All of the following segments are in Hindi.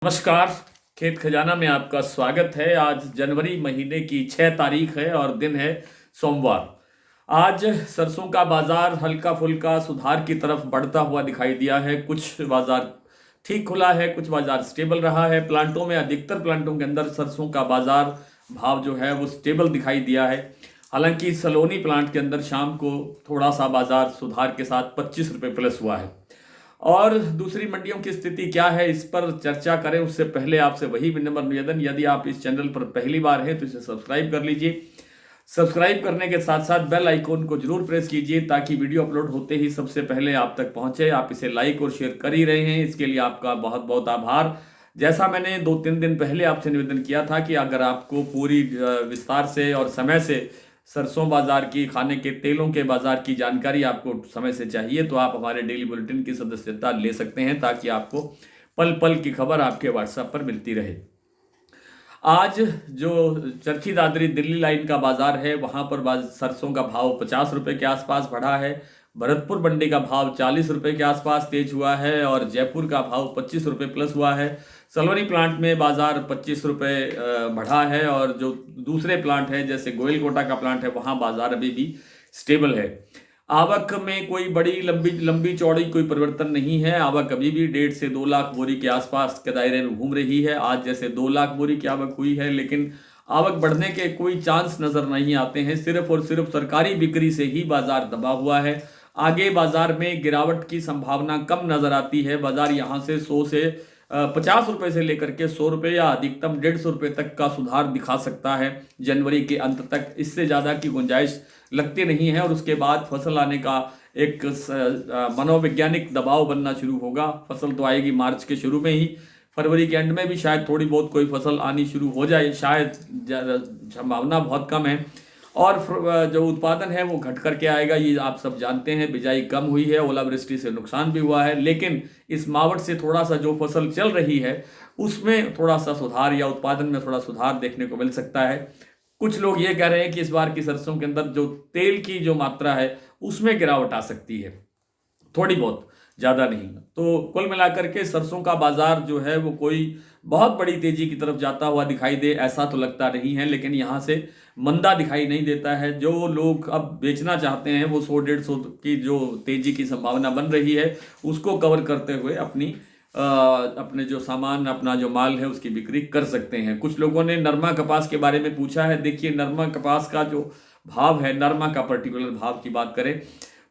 नमस्कार। खेत खजाना में आपका स्वागत है। आज जनवरी महीने की 6 तारीख है और दिन है सोमवार। आज सरसों का बाजार हल्का फुल्का सुधार की तरफ बढ़ता हुआ दिखाई दिया है। कुछ बाजार ठीक खुला है, कुछ बाजार स्टेबल रहा है। प्लांटों में अधिकतर प्लांटों के अंदर सरसों का बाजार भाव जो है वो स्टेबल दिखाई दिया है। हालांकि सलोनी प्लांट के अंदर शाम को थोड़ा सा बाजार सुधार के साथ 25 रुपये प्लस हुआ है। और दूसरी मंडियों की स्थिति क्या है इस पर चर्चा करें उससे पहले आपसे वही विनम्र निवेदन, यदि आप इस चैनल पर पहली बार हैं तो इसे सब्सक्राइब कर लीजिए। सब्सक्राइब करने के साथ साथ बेल आइकॉन को जरूर प्रेस कीजिए ताकि वीडियो अपलोड होते ही सबसे पहले आप तक पहुंचे। आप इसे लाइक और शेयर कर ही रहे हैं, इसके लिए आपका बहुत बहुत आभार। जैसा मैंने 2-3 दिन पहले आपसे निवेदन किया था कि अगर आपको पूरी विस्तार से और समय से सरसों बाजार की, खाने के तेलों के बाजार की जानकारी आपको समय से चाहिए तो आप हमारे डेली बुलेटिन की सदस्यता ले सकते हैं ताकि आपको पल पल की खबर आपके व्हाट्सएप पर मिलती रहे। आज जो चरखी दादरी दिल्ली लाइन का बाजार है वहां पर सरसों का भाव 50 रुपए के आसपास बढ़ा है। भरतपुर मंडी का भाव 40 रुपए के आसपास तेज हुआ है और जयपुर का भाव 25 रुपए प्लस हुआ है। सलोनी प्लांट में बाजार 25 रुपए बढ़ा है और जो दूसरे प्लांट है जैसे गोयलकोटा का प्लांट है वहां बाजार अभी भी स्टेबल है। आवक में कोई बड़ी लंबी लंबी चौड़ी कोई परिवर्तन नहीं है। आवक अभी भी 1.5 से 2 लाख बोरी के आसपास के दायरे में घूम रही है। आज जैसे 2 लाख बोरी की आवक हुई है, लेकिन आवक बढ़ने के कोई चांस नजर नहीं आते हैं। सिर्फ और सिर्फ सरकारी बिक्री से ही बाजार दबा हुआ है। आगे बाजार में गिरावट की संभावना कम नजर आती है। बाजार यहां से 100 से 50 रुपए से लेकर के 100 रुपए या अधिकतम 150 रुपए तक का सुधार दिखा सकता है जनवरी के अंत तक। इससे ज्यादा की गुंजाइश लगती नहीं है और उसके बाद फसल आने का एक मनोवैज्ञानिक दबाव बनना शुरू होगा। फसल तो आएगी मार्च के शुरू में ही, फरवरी के एंड में भी शायद थोड़ी बहुत कोई फसल आनी शुरू हो जाए, शायद संभावना बहुत कम है। और जो उत्पादन है वो घट करके आएगा, ये आप सब जानते हैं। बिजाई कम हुई है, ओलावृष्टि से नुकसान भी हुआ है, लेकिन इस मावट से थोड़ा सा जो फसल चल रही है उसमें थोड़ा सा सुधार या उत्पादन में थोड़ा सुधार देखने को मिल सकता है। कुछ लोग ये कह रहे हैं कि इस बार की सरसों के अंदर जो तेल की जो मात्रा है उसमें गिरावट आ सकती है, थोड़ी बहुत, ज्यादा नहीं। तो कुल मिलाकर के सरसों का बाजार जो है वो कोई बहुत बड़ी तेजी की तरफ जाता हुआ दिखाई दे ऐसा तो लगता नहीं है, लेकिन यहाँ से मंदा दिखाई नहीं देता है। जो लोग अब बेचना चाहते हैं वो 100-150 की जो तेजी की संभावना बन रही है उसको कवर करते हुए अपने जो सामान, अपना जो माल है उसकी बिक्री कर सकते हैं। कुछ लोगों ने नरमा कपास के बारे में पूछा है। देखिए, नरमा कपास का जो भाव है, नरमा का पर्टिकुलर भाव की बात करें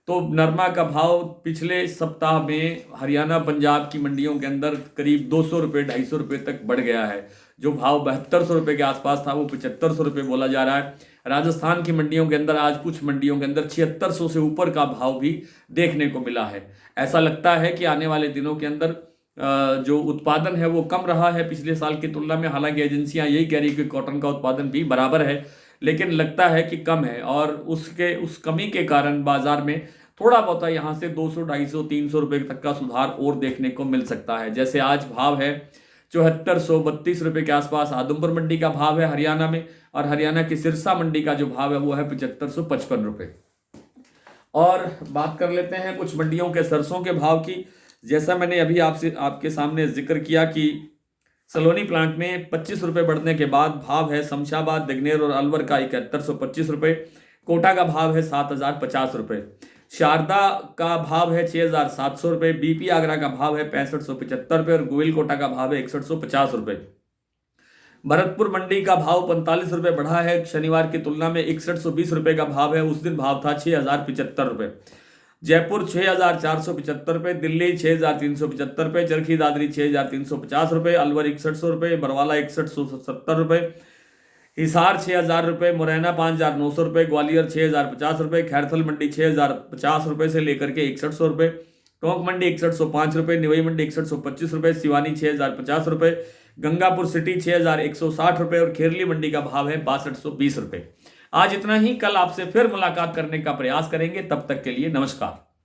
तो नरमा का भाव पिछले सप्ताह में हरियाणा पंजाब की मंडियों के अंदर करीब 200 रुपये 250 रुपये तक बढ़ गया है। जो भाव 7200 रुपये के आसपास था वो 7500 रुपये बोला जा रहा है। राजस्थान की मंडियों के अंदर आज कुछ मंडियों के अंदर 7600 से ऊपर का भाव भी देखने को मिला है। ऐसा लगता है कि आने वाले दिनों के अंदर जो उत्पादन है वो कम रहा है पिछले साल की तुलना में। हालांकि एजेंसियां यही कह रही कि कॉटन का उत्पादन भी बराबर है, लेकिन लगता है कि कम है और उस कमी के कारण बाजार में थोड़ा बहुत यहाँ से 200, 250, 300 रुपए तक का सुधार और देखने को मिल सकता है। जैसे आज भाव है 7432 रुपए के आसपास आदमपुर मंडी का भाव है हरियाणा में, और हरियाणा की सिरसा मंडी का जो भाव है वो है 7555 रुपए। और बात कर लेते हैं कुछ मंडियों के सरसों के भाव की। जैसा मैंने अभी आपके सामने जिक्र किया कि सलोनी प्लांट में 25 रुपए बढ़ने के बाद भाव है शमशाबाद, दिग्नेर और अलवर का 7125 रुपए। कोटा का भाव है 7050 रुपए। शारदा का भाव है 6700 रुपए। बीपी आगरा का भाव है 6575 रुपए और गोविलकोटा का भाव है 6150 रुपए। भरतपुर मंडी का भाव 45 रुपए बढ़ा है शनिवार की तुलना में। 6120 रुपए का भाव है, उस दिन भाव था 6075 रुपए। जयपुर 6475 रुपए, दिल्ली 6375 रुपए, चरखी दादरी 6350 रुपए, अलवर 6100 रुपए, बरवाला 6170 रुपए, हिसार 6000 रुपए, मुरैना 5900 रुपए, ग्वालियर 6050 रुपए, खैरथल मंडी 6050 रुपए से लेकर के 6100 रुपए, टोंक मंडी 6105 रुपए, निवई मंडी 6125 रुपए, सिवानी 6050 रुपए, गंगापुर सिटी 6160 रुपए और खेरली मंडी का भाव है 6220 रुपए। आज इतना ही। कल आपसे फिर मुलाकात करने का प्रयास करेंगे, तब तक के लिए नमस्कार।